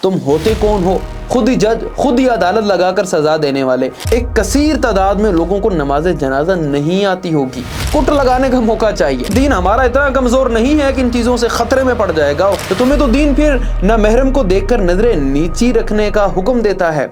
تم ہوتے کون ہو؟ خود ہی جج، خود ہی عدالت لگا کر سزا دینے والے۔ ایک کثیر تعداد میں لوگوں کو نماز جنازہ نہیں آتی ہوگی، کٹ لگانے کا موقع چاہیے۔ دین ہمارا اتنا کمزور نہیں ہے کہ ان چیزوں سے خطرے میں پڑ جائے گا، تو تمہیں تو دین پھر نہ محرم کو دیکھ کر نظریں نیچی رکھنے کا حکم دیتا ہے۔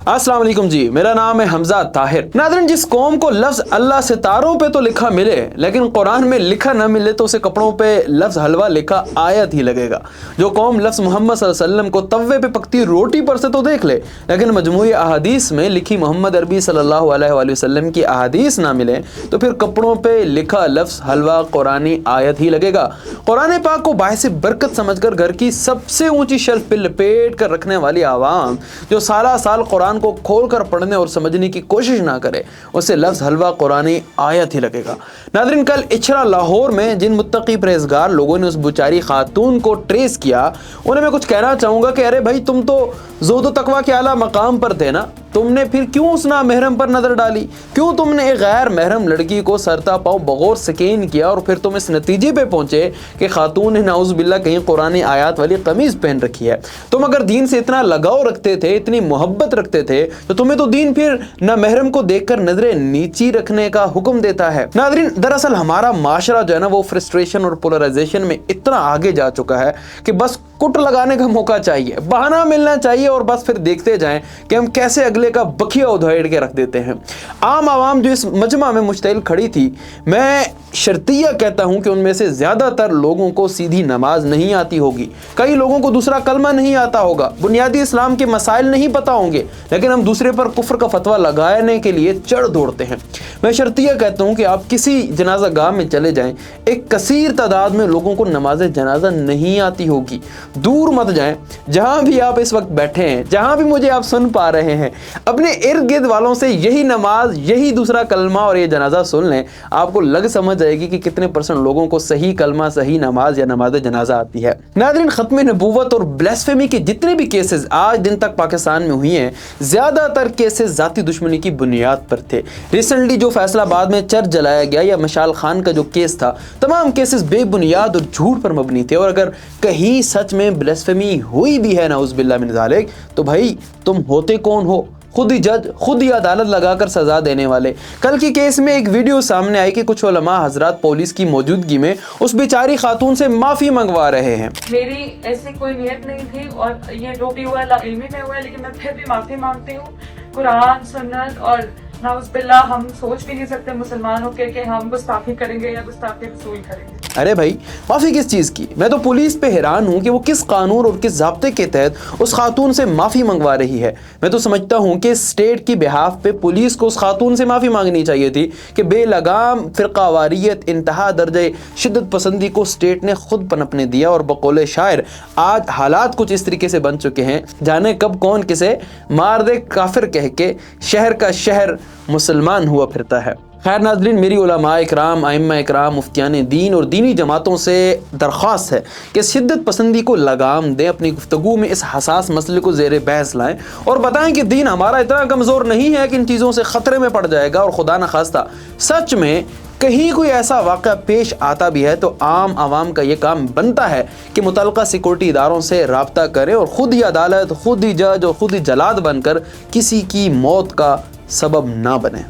السلام علیکم جی، میرا نام ہے حمزہ طاہر۔ ناظرین، جس قوم کو لفظ اللہ ستاروں پہ تو لکھا ملے لیکن قرآن میں لکھا نہ ملے تو اسے کپڑوں پہ لفظ حلوہ لکھا آیت ہی لگے گا۔ جو قوم لفظ محمد صلی اللہ علیہ وسلم کو توے پہ پکتی روٹی پر سے تو دیکھ لے لیکن مجموعی احادیث میں لکھی محمد عربی صلی اللہ علیہ وآلہ وسلم کی احادیث نہ ملے تو پھر کپڑوں پہ لکھا لفظ حلوہ قرآنی آیت ہی لگے گا۔ قرآن پاک کو باعث برکت سمجھ کر گھر کی سب سے اونچی شیلف پہ لپیٹ کر رکھنے والی عوام جو سالہ سال قرآن کو کھول کر پڑھنے اور سمجھنے کی کوشش نہ کرے اسے لفظ حلوہ قرآنی آیت ہی لگے گا۔ ناظرین، کل اچھرا لاہور میں جن متقی پرہیزگار لوگوں نے اس بیچاری خاتون کو ٹریس کیا انہیں میں کچھ کہنا چاہوں گا کہ ارے بھائی، تم تو زہد و تقویٰ کے اعلیٰ مقام پر تھے نا، تم نے پھر کیوں اس نامحرم پر نظر ڈالی؟ کیوں تم نے ایک غیر محرم لڑکی کو سرتا پاؤ بغور سکین کیا اور پھر تم اس نتیجے پہ پہنچے کہ خاتون نے نعوذ باللہ کہیں قرآنی آیات والی قمیض پہن رکھی ہے؟ تم اگر دین سے اتنا لگاؤ رکھتے تھے، اتنی محبت رکھتے تھے تو تمہیں تو دین پھر نہ محرم کو دیکھ کر نظریں نیچی رکھنے کا حکم دیتا ہے۔ ناظرین، دراصل ہمارا معاشرہ جو ہے نا وہ فرسٹریشن اور پولرائزیشن میں اتنا آگے جا چکا ہے کہ بس کٹ لگانے کا موقع چاہیے، بہانہ ملنا چاہیے اور بس پھر دیکھتے جائیں کہ ہم کیسے اگلے کا بکھیا ادھیڑ کے رکھ دیتے ہیں۔ عام عوام جو اس مجمع میں مشتعل کھڑی تھی، میں شرطیہ کہتا ہوں کہ ان میں سے زیادہ تر لوگوں کو سیدھی نماز نہیں آتی ہوگی، کئی لوگوں کو دوسرا کلمہ نہیں آتا ہوگا، بنیادی اسلام کے مسائل نہیں پتا ہوں گے، لیکن ہم دوسرے پر کفر کا فتویٰ لگانے کے لیے چڑھ دوڑتے ہیں۔ میں شرطیہ کہتا ہوں کہ آپ کسی جنازہ گاہ میں چلے جائیں، ایک کثیر تعداد میں لوگوں کو نماز جنازہ نہیں آتی ہوگی۔ دور مت جائیں، جہاں بھی آپ اس وقت بیٹھے ہیں، جہاں بھی مجھے آپ سن پا رہے ہیں، اپنے ارد گرد والوں سے یہی نماز، یہی دوسرا کلمہ اور یہ جنازہ سن لیں، آپ کو لگ سمجھ جائے گی کہ کتنے پرسنٹ لوگوں کو صحیح کلمہ، صحیح نماز یا نماز جنازہ آتی ہے۔ ناظرین، ختم نبوت اور بلیسفیمی کے جتنے بھی کیسز آج دن تک پاکستان میں ہوئی ہیں، زیادہ تر کیسز ذاتی دشمنی کی بنیاد پر تھے۔ ریسنٹلی جو فیصلہ آباد میں چرچ جلایا گیا یا مشال خان کا جو کیس تھا، تمام کیسز بے بنیاد اور جھوٹ پر مبنی تھے، اور اگر کہیں سچ میں بلیسفیمی ہوئی بھی ہے نعوذ باللہ من ذالک تو بھائی تم ہوتے کون ہو؟ خود ہی جج، خود ہی عدالت لگا کر سزا دینے والے۔ کل کی کیس میں ایک ویڈیو سامنے آئی کہ کچھ علماء حضرات پولیس کی موجودگی میں اس بیچاری خاتون سے معافی منگوا رہے ہیں۔ میری ایسی کوئی نیت نہیں تھی اور یہ جو بھی ہوا علمی میں ہوا ہے، لیکن میں پھر بھی معافی مانگتی ہوں۔ قرآن، سنت اور نعوذ باللہ ہم سوچ بھی نہیں سکتے مسلمان ہو کے کہ ہم گستاخی کریں گے یا گستاخی رسول کریں گے۔ ارے بھائی، معافی کس چیز کی؟ میں تو پولیس پہ حیران ہوں کہ وہ کس قانون اور کس ضابطے کے تحت اس خاتون سے معافی منگوا رہی ہے۔ میں تو سمجھتا ہوں کہ اسٹیٹ کی بہاف پہ پولیس کو اس خاتون سے معافی مانگنی چاہیے تھی کہ بے لگام فرقہ واریت، انتہا درجے شدت پسندی کو اسٹیٹ نے خود پنپنے دیا، اور بقول شاعر آج حالات کچھ اس طریقے سے بن چکے ہیں، جانے کب کون کسے مار دے کافر کہہ کے شہر کا شہر مسلمان ہوا پھرتا ہے۔ خیر ناظرین، میری علماء اکرام، ائمہ اکرام، مفتیان دین اور دینی جماعتوں سے درخواست ہے کہ شدت پسندی کو لگام دیں، اپنی گفتگو میں اس حساس مسئلے کو زیر بحث لائیں اور بتائیں کہ دین ہمارا اتنا کمزور نہیں ہے کہ ان چیزوں سے خطرے میں پڑ جائے گا، اور خدا نخواستہ سچ میں کہیں کوئی ایسا واقعہ پیش آتا بھی ہے تو عام عوام کا یہ کام بنتا ہے کہ متعلقہ سیکورٹی اداروں سے رابطہ کریں اور خود ہی عدالت، خود ہی جج اور خود ہی جلاد بن کر کسی کی موت کا سبب نہ بنیں۔